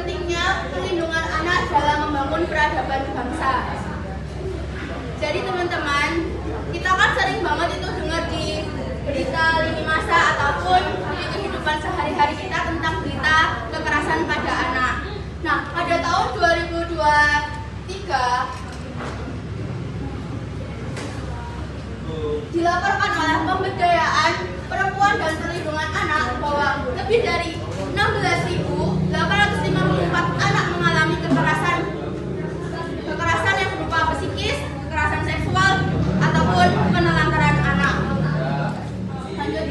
pentingnya perlindungan anak dalam membangun peradaban bangsa. Jadi teman-teman, kita kan sering banget itu dengar di berita lini masa ataupun di kehidupan sehari-hari kita tentang berita kekerasan pada anak. Nah, pada tahun 2023 dilaporkan oleh Pemberdayaan Perempuan dan Perlindungan Anak bahwa lebih dari 16.854 anak mengalami kekerasan yang berupa psikis, kekerasan seksual, ataupun penelantaran anak. Lanjut.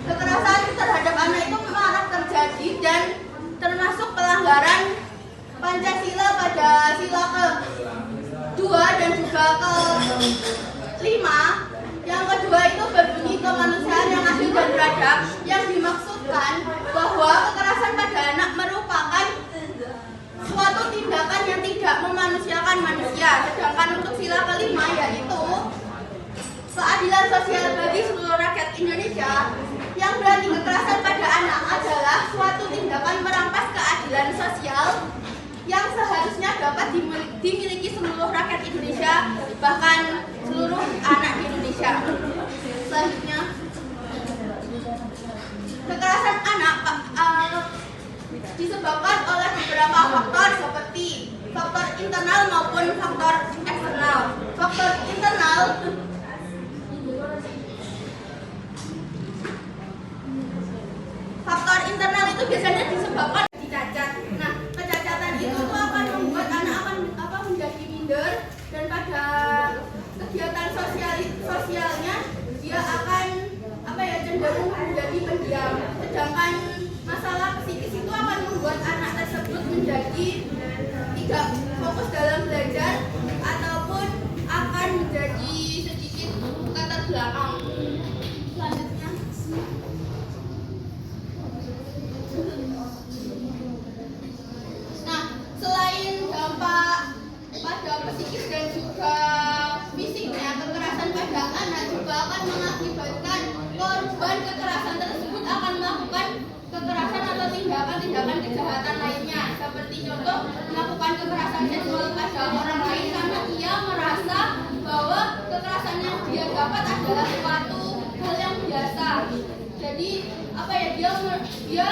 Kekerasan terhadap anak itu marak terjadi dan termasuk pelanggaran Pancasila pada sila ke-2 dan juga ke-5. Yang kedua itu berbunyi kemanusiaan yang adil dan beradab, yang dimaksudkan bahwa kekerasan pada anak merupakan suatu tindakan yang tidak memanusiakan manusia. Sedangkan untuk sila ke-5 yaitu keadilan sosial bagi seluruh rakyat Indonesia, yang berarti kekerasan pada anak adalah suatu tindakan merampas keadilan sosial yang seharusnya dapat dimiliki seluruh rakyat Indonesia, bahkan seluruh anak di Indonesia. Selanjutnya, kekerasan anak disebabkan oleh beberapa faktor seperti faktor internal maupun faktor eksternal. Faktor internal itu biasanya disebabkan dicacat. Nah, kecacatan itu tuh akan membuat anak akan menjadi minder, dan pada kegiatan sosialnya dia akan cenderung menjadi pendiam. Sedangkan masalah psikis itu akan membuat anak tersebut menjadi tidak fokus dalam belajar ataupun akan menjadi sedikit keterbelakang. Selanjutnya, nah, selain dampak pada psikis dan juga fisiknya, kekerasan pada anak juga akan mengakibatkan korban kekerasan tersebut akan melakukan kekerasan atau tindakan-tindakan kejahatan lainnya, seperti contoh melakukan kekerasan seksual pada orang lain karena dia merasa bahwa kekerasan yang dia dapat adalah suatu hal yang biasa. Jadi dia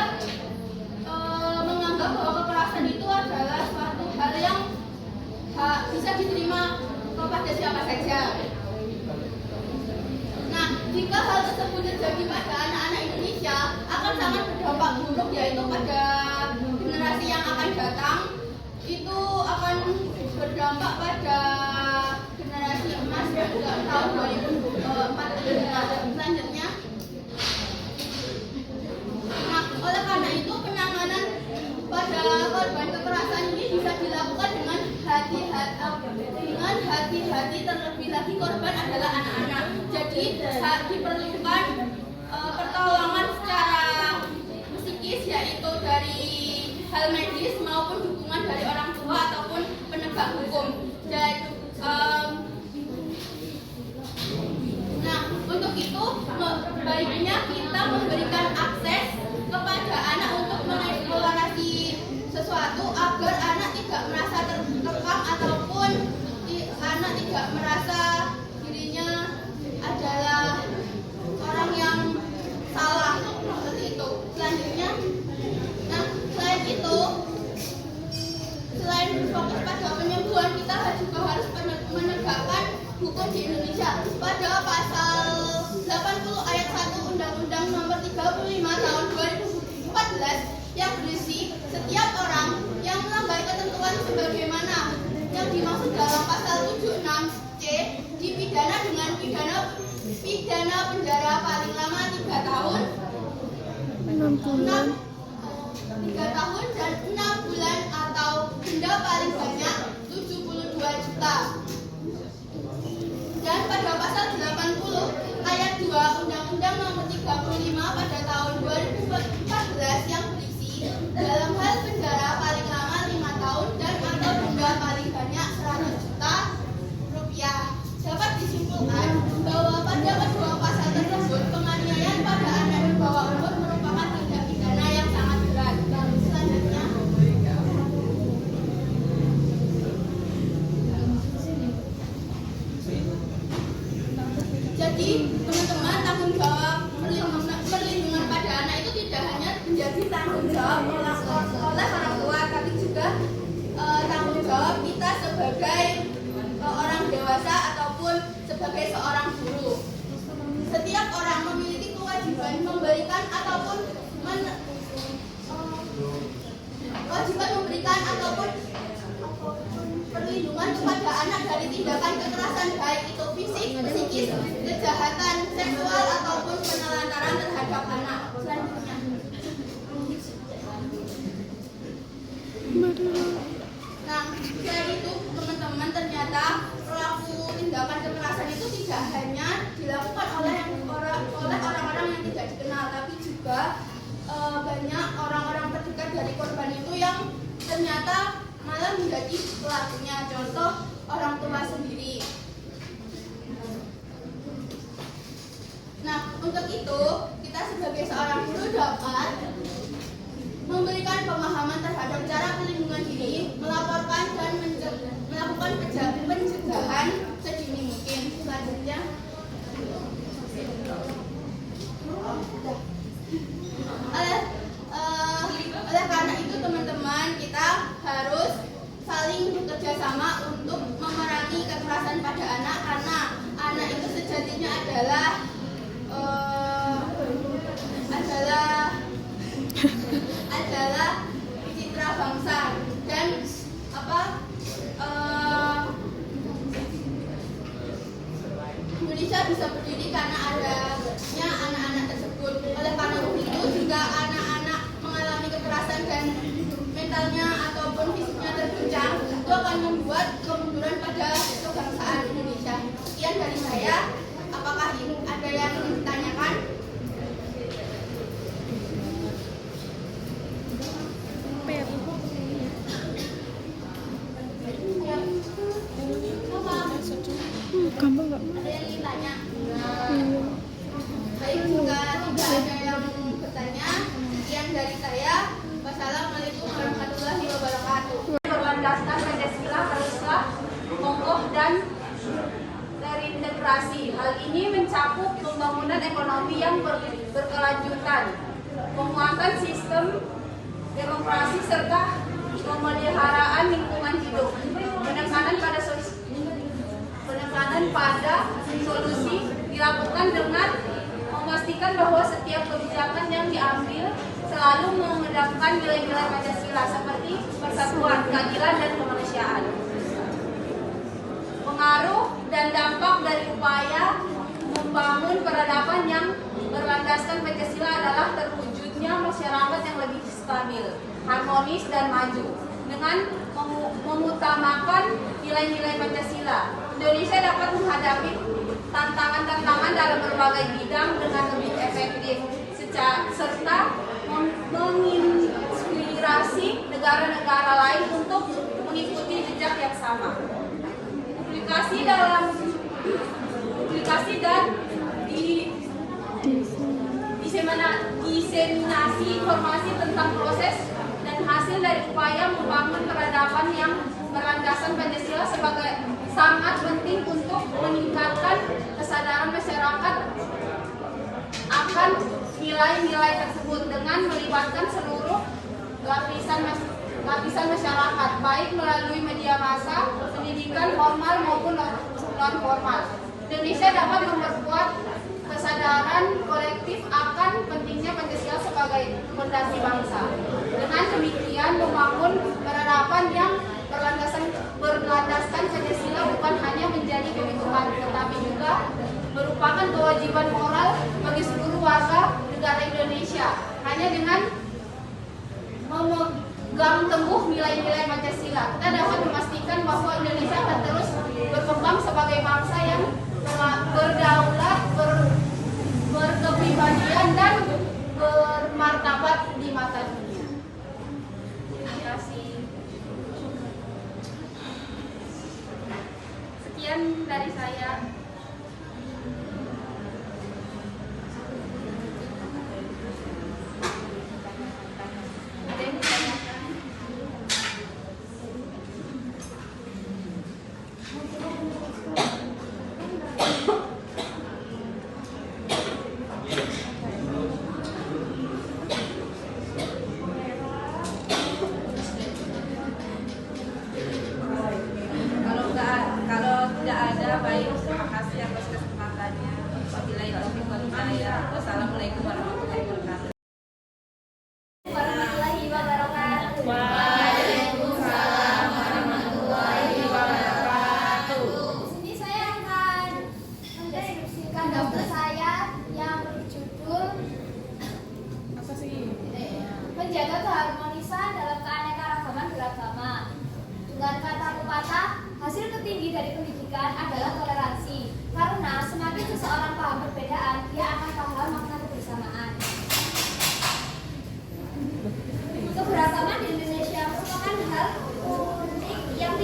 menganggap bahwa kekerasan itu adalah suatu hal yang bisa diterima kepada siapa saja. Nah, jika hal tersebut terjadi pada anak-anak Indonesia, akan sangat berdampak buruk, yaitu pada generasi yang akan datang. Itu akan berdampak pada generasi emas tahun 2045 selanjutnya. Nah, oleh karena itu penanganan pada korban kekerasan ini bisa dilakukan dengan hati-hati, terlebih lagi korban adalah anak-anak. Jadi diperlukan pertolongan secara psikis, yaitu dari hal medis maupun dukungan dari orang tua ataupun penegak hukum. Dan nah, untuk itu baiknya kita memberikan akses kepada anak untuk mengeksplorasi sesuatu agar anak tidak merasa terkekang ataupun anak tidak merasa dirinya adalah orang yang salah, seperti itu. Selanjutnya, nah, selain berfokus pada penyembuhan, kita juga harus menegakkan hukum di Indonesia. Pada pasal 80 ayat 1 Undang-Undang Nomor 35 Tahun 2014 yang berisi setiap orang yang melanggar ketentuan sebagaimana yang dimaksud dalam pasal 76C dipidana dengan pidana penjara paling lama 3 tahun, 3 tahun dan 6 bulan atau denda paling banyak 72 juta. Dan pada pasal 80 ayat 2 Undang-Undang Nomor 35 pada tahun 2014 yang berisi dalam hal penjara paling lama 5 tahun dan atau denda paling banyak 100 juta rupiah. Dapat disimpulkan bahwa pada kedua pasal tersebut penganiayaan pada anak di bawah umur merupakan tindak pidana sebagai seorang guru. Setiap orang memiliki kewajiban memberikan ataupun kewajiban memberikan ataupun perlindungan kepada anak dari tindakan kekerasan baik itu fisik, psikis, kejahatan seksual ataupun penelantaran terhadap anak. Selanjutnya. Nah, selain itu teman-teman ternyata pelaku tindakan kekerasan itu tidak hanya dilakukan oleh orang-orang yang tidak dikenal, tapi juga banyak orang-orang terdekat dari korban itu yang ternyata malah menjadi pelakunya. Contoh orang tua sendiri. Nah, untuk itu kita sebagai seorang guru dapat memberikan pemahaman terhadap cara perlindungan diri, melaporkan dan melakukan pencegahan sedini mungkin. Selanjutnya, oleh karena itu teman-teman, kita harus saling bekerja sama untuk memerangi kekerasan pada anak, karena anak itu sejatinya adalah citra bangsa dan Indonesia bisa berdiri karena adanya anak-anak tersebut. Oleh karena itu, jika anak-anak mengalami kekerasan dan mentalnya ataupun fisiknya terguncang, itu akan membuat kemunduran pada kebangsaan Indonesia. Sekian dari saya. Apakah ada yang ingin ditanyakan? Gampang nggak? Ada yang ingin tanya? Baik, jika tidak ada yang bertanya, sekian dari saya. Wassalamualaikum warahmatullahi wabarakatuh. Berlandaskan Pancasila haruslah kokoh dan terintegrasi. Hal ini mencakup pembangunan ekonomi yang berkelanjutan, penguatan sistem demokrasi serta pemeliharaan lingkungan hidup, penekanan pada solusi dilakukan dengan memastikan bahwa setiap kebijakan yang diambil selalu mengedepankan nilai-nilai Pancasila seperti persatuan, keadilan, dan kemanusiaan. Pengaruh dan dampak dari upaya membangun peradaban yang berlandaskan Pancasila adalah terwujudnya masyarakat yang lebih stabil, harmonis, dan maju. Dengan mengutamakan nilai-nilai Pancasila, Indonesia dapat menghadapi tantangan-tantangan dalam berbagai bidang dengan lebih efektif, serta menginspirasi negara-negara lain untuk mengikuti jejak yang sama. Publikasi dan diseminasi informasi tentang proses dan hasil dari upaya membangun peradaban yang berlandaskan Pancasila sebagai sangat penting untuk meningkatkan kesadaran masyarakat akan nilai-nilai tersebut dengan melibatkan seluruh lapisan masyarakat, baik melalui media massa, pendidikan formal maupun non formal. Indonesia dapat memperkuat kesadaran kolektif akan pentingnya Pancasila sebagai fondasi bangsa. Dengan demikian, membangun peradaban yang berlandaskan Pancasila bukan hanya menjadi kebutuhan, tetapi juga merupakan kewajiban moral bagi seluruh warga negara Indonesia. Hanya dengan memegang teguh nilai-nilai Pancasila, kita dapat memastikan bahwa Indonesia akan terus berkembang sebagai bangsa yang berdaulat, berkepribadian, dan bermartabat di mata dunia. Terima kasih. Sekian dari saya. Ada yang ditanyakan? Kalau tidak ada, baik. Terima kasih.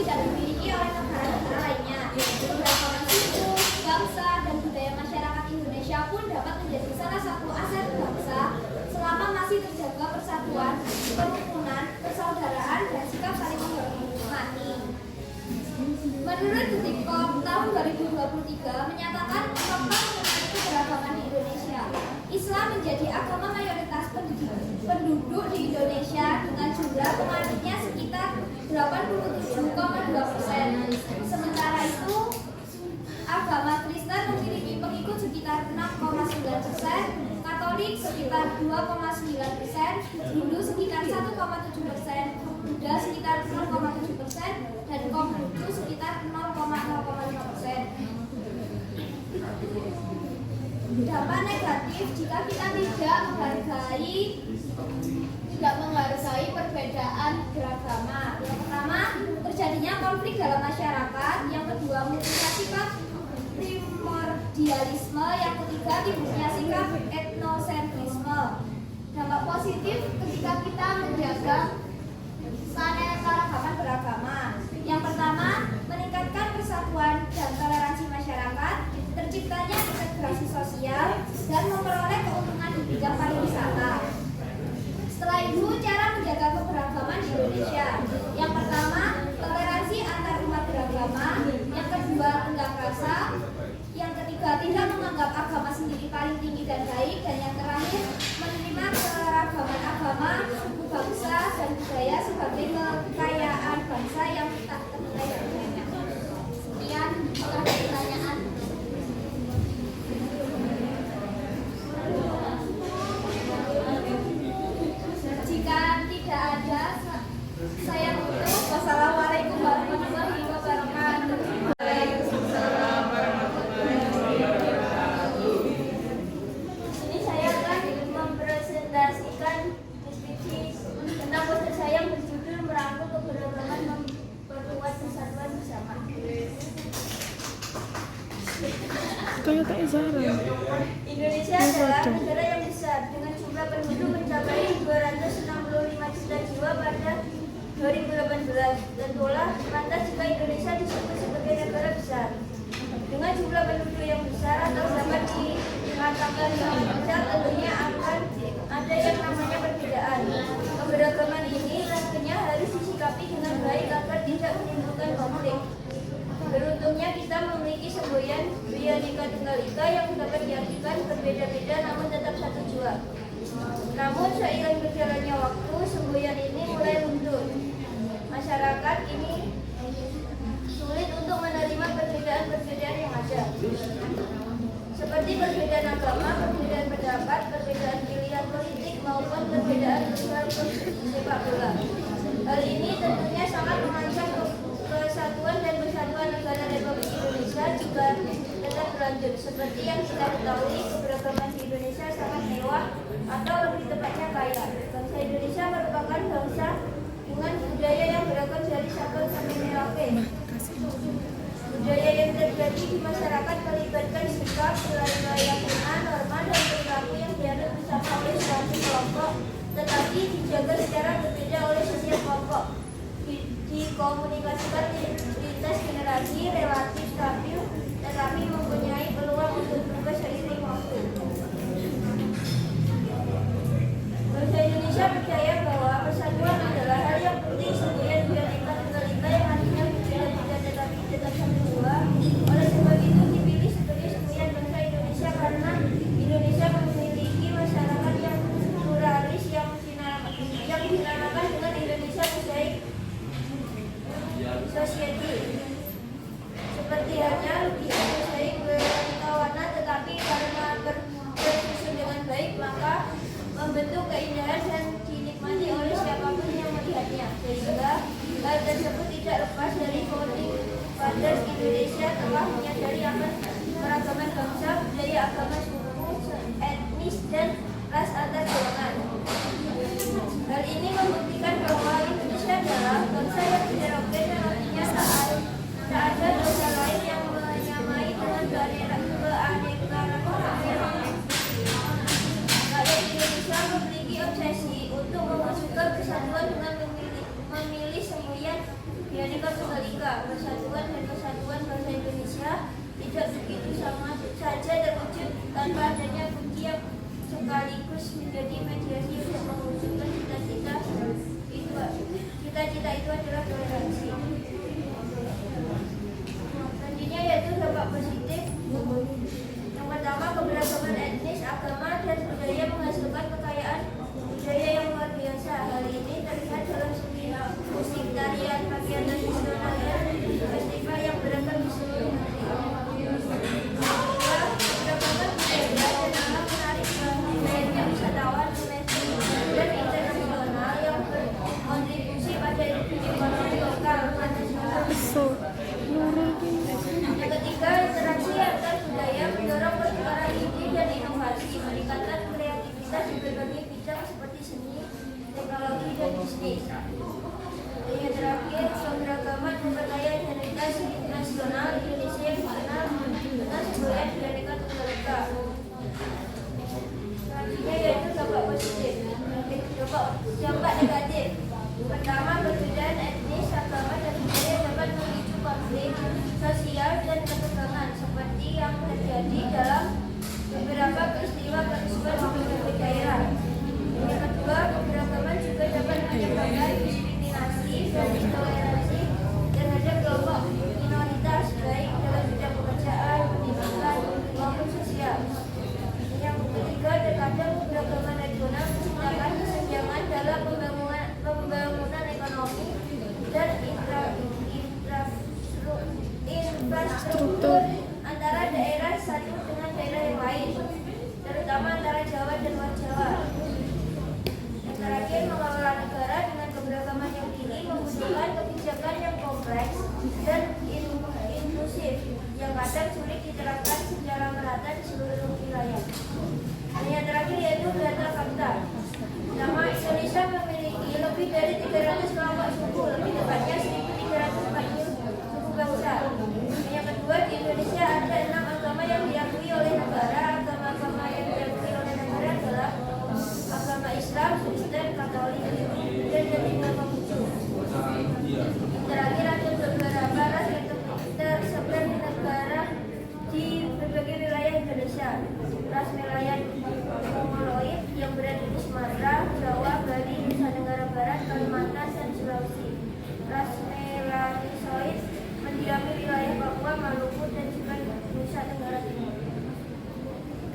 tidak dimiliki oleh negara-negara lainnya. Keberagaman suku, bangsa, dan budaya masyarakat Indonesia pun dapat menjadi salah satu aset bangsa selama masih terjaga persatuan, kerukunan, persaudaraan, dan sikap saling menghormati. Menurut Detikcom tahun 2023 menyatakan fakta mengenai keberagaman di Indonesia. Islam menjadi agama mayoritas penduduk di Indonesia dengan jumlah penganutnya sekitar 87,2%. Sementara itu, agama Kristen memiliki pengikut sekitar 6,9%, Katolik sekitar 2,9%, Hindu sekitar 1,7%, Buddha sekitar 0,7%, dan Konghucu sekitar 0,05%. Dampak negatif jika kita tidak menghargai perbedaan beragama. Yang pertama, terjadinya konflik dalam masyarakat. Yang kedua, munculnya sikap primordialisme. Yang ketiga, timbulnya sikap etnosentrisme. Dampak positif ketika kita menjaga keanekaragaman beragama. Yang pertama, meningkatkan persatuan dan toleransi masyarakat, terciptanya integrasi sosial, dan memperoleh keuntungan di bidang pariwisata. Setelah itu, cara menjaga keberagaman di Indonesia. Yang pertama, toleransi antar umat beragama. Yang kedua, tindak rasa. Yang ketiga, tidak menganggap agama sendiri paling tinggi dan baik. Dan yang terakhir, menerima keragaman agama, suku bangsa, dan budaya sebagai kekayaan bangsa yang tak ternilai harganya. Sekian, kalau ada pertanyaan. Jika tidak ada, saya tutup. Wassalamualaikum warahmatullahi wabarakatuh. Ini saya akan mempresentasikan deskripsi tentang poster saya yang berjudul Merangkul Keberagaman Memperkuat Persatuan Bersama. Kayak tak Zara. Indonesia adalah negara yang besar dengan jumlah penduduk mencapai 265 juta jiwa pada 2018 dan telah pantas jika Indonesia disebut sebagai negara besar. Dengan jumlah penduduk yang besar atau dapat dikatakan yang besar, tentunya akan ada yang namanya perbedaan. Keberagaman ini tentunya harus disikapi dengan baik agar tidak menimbulkan konflik. Beruntungnya kita memiliki semboyan Bhinneka Tunggal Ika yang dapat diartikan berbeda-beda namun tetap satu jua. Namun seiring berjalannya waktu, semboyan ini mulai luntur. Masyarakat ini sulit untuk menerima perbedaan-perbedaan yang ada. Seperti perbedaan agama, perbedaan pendapat, perbedaan pilihan politik, maupun perbedaan besar sepak bola. Hal ini tentunya sangat mengancam kesatuan dan persatuan negara Republik Indonesia jika tetap berlanjut. Seperti yang kita ketahui, keberagaman di Indonesia sangat mewah atau lebih tepatnya kaya. Bangsa Indonesia merupakan bangsa dengan budaya yang beragam dari Sabang sampai Merauke. Budaya yang terjadi di masyarakat melibatkan sikap, keyakinan, norma, dan perilaku yang dianut bersama oleh suatu kelompok, tetapi dijaga secara berbeda oleh setiap kelompok. Dikomunikasikan lintas generasi relatif stabil, tetapi mempunyai peluang untuk berubah seiring waktu. Bangsa Indonesia percaya bahwa persatuan adalah hal yang penting. Semboyan Bhinneka Tunggal Ika yang artinya berbeda-beda tetapi tetap satu jua. Oleh sebab itu dipilih sebagai semboyan bangsa Indonesia karena Indonesia memiliki masyarakat yang pluralis yang dinamakan dengan Indonesia Mosaic Society. Seperti halnya lukisan mosaik beraneka warna, tetapi karena bersusun dengan baik maka membentuk keindahan dan dinikmati oleh siapapun yang melihatnya. Sehingga hal tersebut tidak lepas dari founding fathers Indonesia telah menyadari akan keragaman bangsa, budaya, agama, suku, etnis, dan ras antar golongan. Hal ini membuktikan bahwa Indonesia adalah bangsa yang heterogen dan artinya tak ada dosa lain yang menyamai dengan keanekaragaman. Rakyat Indonesia memiliki obsesi untuk mewujudkan kesatuan dengan memilih semboyan Bhinneka Tunggal Ika. itu adalah toleransi. Selanjutnya yaitu dampak positif. Yang pertama, keberagaman etnis, agama, dan budaya menghasilkan kekayaan budaya yang luar biasa. Hal ini terlihat dalam segi musik, tarian, pakaian tradisional, dan festival yang beragam di seluruh negeri. Kedua, keberagaman budaya dan alam menarik banyak wisatawan domestik dan internasional yang berkontribusi pada ekonomi lokal dan nasional. Yang ketiga, interaksi antar budaya mendorong pertukaran ide dan inovasi, meningkatkan kreativitas di berbagai bidang seperti seni, teknologi, dan bisnis. Dan yang terakhir, keberagaman memperkaya identitas nasional Indonesia yang dikenal dengan semboyan Bhinneka Tunggal Ika. Selanjutnya yaitu dampak positif. Dampak negatif. Pertama, perbedaan etnis, agama, dan budaya dapat memicu konflik sosial dan ketegangan seperti yang terjadi dalam beberapa peristiwa kerusuhan di berbagai daerah. Yang kedua, keberagaman juga dapat menyebabkan diskriminasi dan intoleransi terhadap kelompok minoritas baik dalam bidang pekerjaan, pendidikan, maupun sosial. Yang ketiga, terkadang keberagaman regional menciptakan kesenjangan dalam pembangunan ekonomi dan infrastruktur antara daerah satu dengan daerah yang lain, terutama antara Jawa dan luar Jawa. Yang terakhir, mengelola negara dengan keberagaman yang tinggi membutuhkan kebijakan yang kompleks dan inklusif yang kadang sulit diterapkan secara merata di seluruh wilayah. Dan yang terakhir yaitu data fakta. Nama Indonesia memiliki lebih dari 300 kelompok suku, lebih tepatnya 1.340 suku bangsa. Dan yang kedua, di Indonesia ada 6 agama yang diakui oleh negara. Agama-agama yang diakui oleh negara adalah agama Islam, Kristen, Katolik, dan tinggal Konghucu. Yang terakhir ada beberapa ras yang tersebar di negara di berbagai wilayah Indonesia. Ras Melayan Mongoloid yang berada di Sumatera, Jawa, Bali, Nusa Tenggara Barat, Kalimantan, dan Sulawesi. Ras Melanisoid mendiami wilayah Papua, Maluku, dan juga Nusa Tenggara Timur.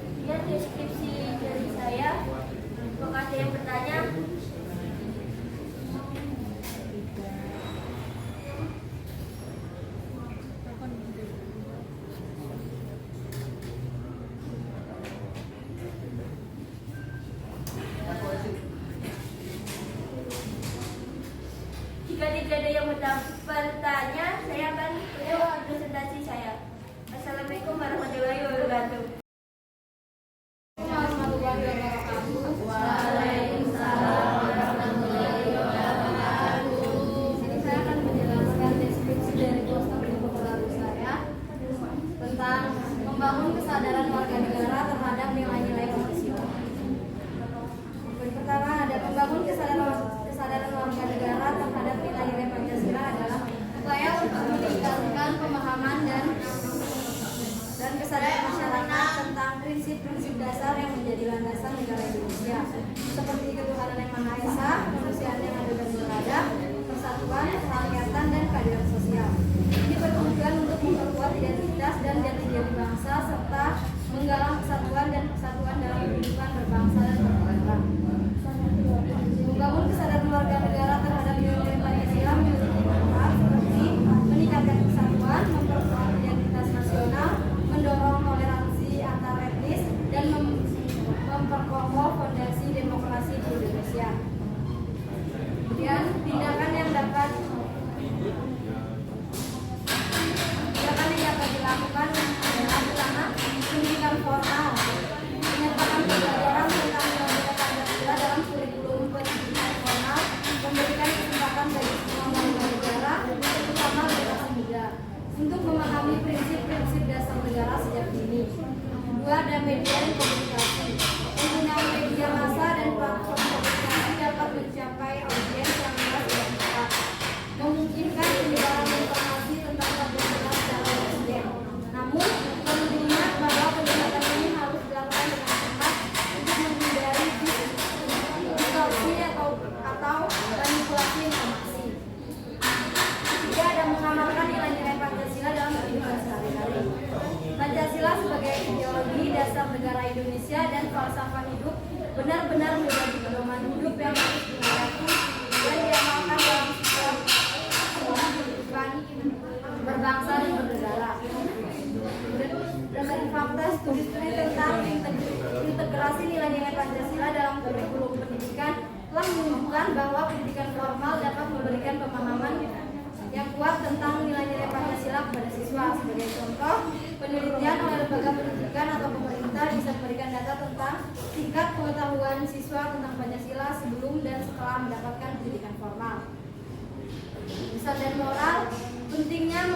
Sekian deskripsi dari saya. Apakah ada yang bertanya? Jika tidak ada yang bertanya, saya akan tutup presentasi saya. Assalamualaikum warahmatullahi wabarakatuh. Waalaikumsalam warahmatullahi wabarakatuh. Jadi saya akan menjelaskan deskripsi dari poster di buku lalu saya tentang membangun kesadaran warga negara terhadap nilai-nilai Pancasila. Yang pertama ada membangun kesadaran warga negara terhadap nilai-nilai Pancasila adalah upaya untuk meningkatkan pemahaman dan kesadaran masyarakat tentang prinsip-prinsip dasar yang menjadi landasan negara Indonesia, seperti ketuhanan yang Maha Esa, kemanusiaan yang adil dan beradab, persatuan, kerakyatan, dan keadilan sosial. Diperlukan untuk memperkuat identitas dan jati diri bangsa serta menggalang kesatuan dan persatuan dalam kehidupan berbangsa dan bernegara. Membangun kesadaran warga negara terhadap nilai-nilai Pancasila memiliki manfaat seperti meningkatkan kesatuan, memperkuat identitas nasional, mendorong toleransi antar etnis, dan memperkokoh fondasi demokrasi di Indonesia. Kemudian tindakan yang dapat dilakukan adalah pertama, pendidikan formal, menyertakan pembelajaran tentang nilai-nilai Pancasila dalam kurikulum pendidikan formal, memberikan kesempatan bagi semua warga negara, terutama generasi muda, untuk memahami prinsip-prinsip dasar negara sejak dini. Dua, ada media dan komunikasi. Penggunaan media massa dan platform komunikasi dapat mencapai audiens yang luas dan cepat, memungkinkan penyebaran informasi tentang Pancasila secara resmi. Namun, perlu diingat bahwa pendekatan ini harus dilakukan dengan cepat untuk menghindari distorsi atau manipulasi informasi. negara Indonesia dan falsafah hidup benar-benar menjadi pedoman hidup yang harus dihayati dan diamalkan dalam sistem kehidupan berbangsa dan bernegara. Berdasarkan fakta studi-studi tentang integrasi nilai-nilai Pancasila dalam kurikulum pendidikan telah menunjukkan bahwa pendidikan formal dapat memberikan pemahaman yang kuat tentang nilai-nilai Pancasila kepada siswa. Sebagai contoh, penelitian oleh lembaga pendidikan atau pemerintah bisa memberikan data tentang tingkat pengetahuan siswa tentang Pancasila sebelum dan setelah mendapatkan pendidikan formal. Pesan dan moral, pentingnya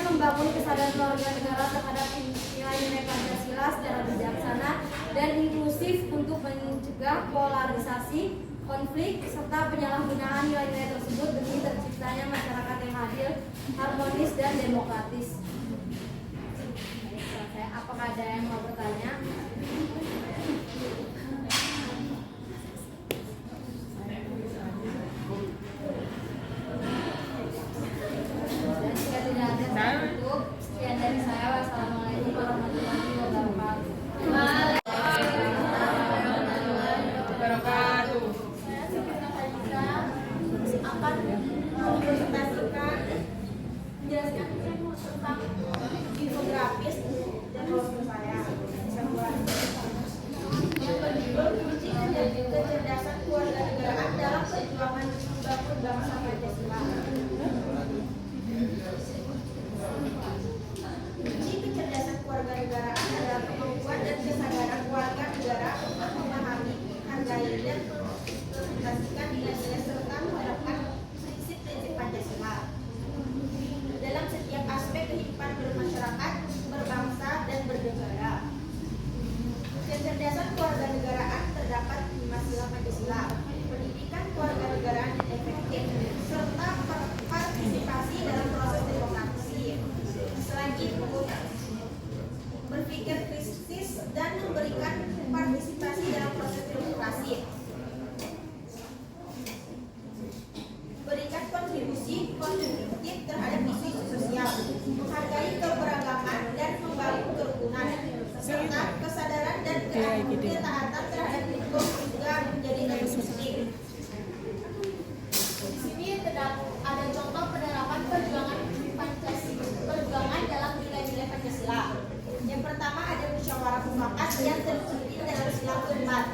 membangun kesadaran warga negara terhadap nilai-nilai Pancasila secara bijaksana dan inklusif untuk mencegah polarisasi, konflik, serta penyalahgunaan nilai-nilai tersebut demi terciptanya masyarakat yang adil, harmonis, dan demokratis. Apakah ada yang mau bertanya? Dan jika tidak ada cukup, sekian dari saya. Wassalamualaikum warahmatullahi wabarakatuh. Akan mempresentasikan menjelaskan tentang infografis dan brosur saya. Yang berjudul kunci kecerdasan kewarganegaraan dalam perjuangan membangun bangsa Pancasila. Kunci kecerdasan kewarganegaraan adalah kemampuan dan kesadaran warga negara untuk memahami, menghargai dan mengimplementasikan nilai-nilai serta menerapkan prinsip-prinsip Pancasila dalam setiap aspek kehidupan bermasyarakat, berbangsa, dan bernegara. Kecerdasan kewarganegaraan terdapat di 5 sila Pancasila: pendidikan kewarganegaraan yang efektif, serta partisipasi dalam proses demokrasi. Selain itu, berpikir kritis dan memberikan partisipasi dalam proses demokrasi. Berikan kontribusi konstruktif terhadap isu-isu sosial, menghargai keberagaman dan membangun kerukunan, serta kesadaran dan ketaatan terhadap hukum juga menjadi prinsip. Di sini ada contoh penerapan perjuangan dalam nilai-nilai Pancasila. Yang pertama ada musyawarah mufakat yang tercermin dalam sila keempat.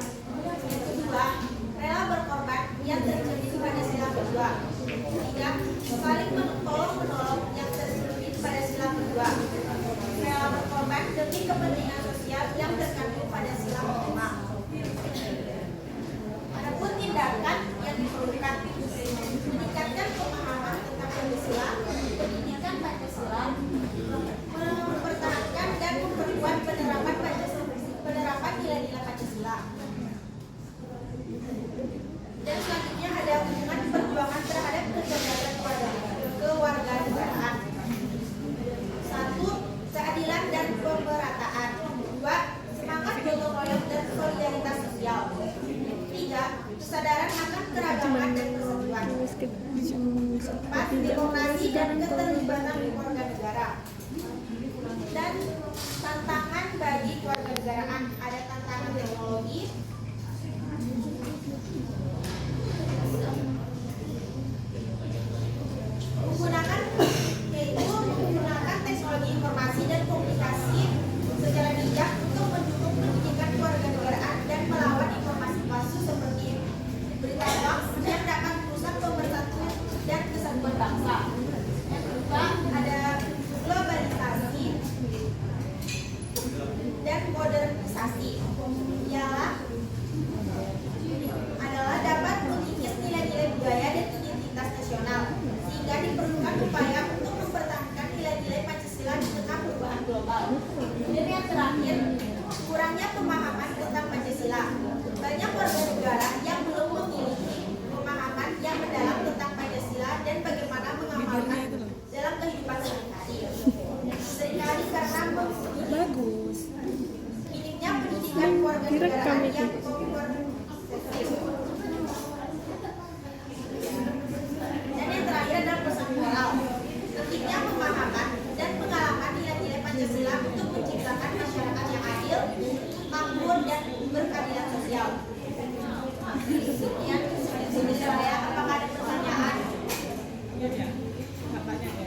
Yang kedua, rela berkorban yang tercermin pada sila kedua. Ketiga, saling tolong-menolong yang tercermin pada sila kedua. Rela berkorban demi kepentingan sosial yang terkandung pada sila kelima. Adapun tindakan yang diperlukan meningkatkan pemahaman tentang Pancasila, pendidikan Pancasila, mempertahankan dan memperkuat penerapan nilai-nilai Pancasila. Dan selanjutnya ada hubungan perjuangan terhadap kecerdasan kewarganegaraan. 1. Keadilan dan pemerataan. 2. Semangat gotong royong dan solidaritas sosial. 3. Kesadaran akan keragaman dan persatuan. 4. Demokrasi dan keterlibatan warga negara. Dan tantangan bagi kewarganegaraan, ada tantangan teknologi, menggunakan teknologi informasi dan komunikasi secara bijak untuk mendukung pendidikan kewarganegaraan dan melawan informasi palsu seperti berita hoax yang dapat merusak pemersatu dan kesatuan bangsa. Yang kedua ada globalisasi dan modernisasi, adalah dapat mengikis nilai-nilai budaya dan identitas nasional, sehingga diperlukan upaya untuk mempertahankan nilai-nilai Pancasila di tengah perubahan global. Dan yang terakhir, kurangnya pemahaman tentang Pancasila. Banyak warga negara yang belum memiliki pemahaman yang mendalam tentang Pancasila dan bagaimana mengamalkan dalam kehidupan ya, bapaknya ya.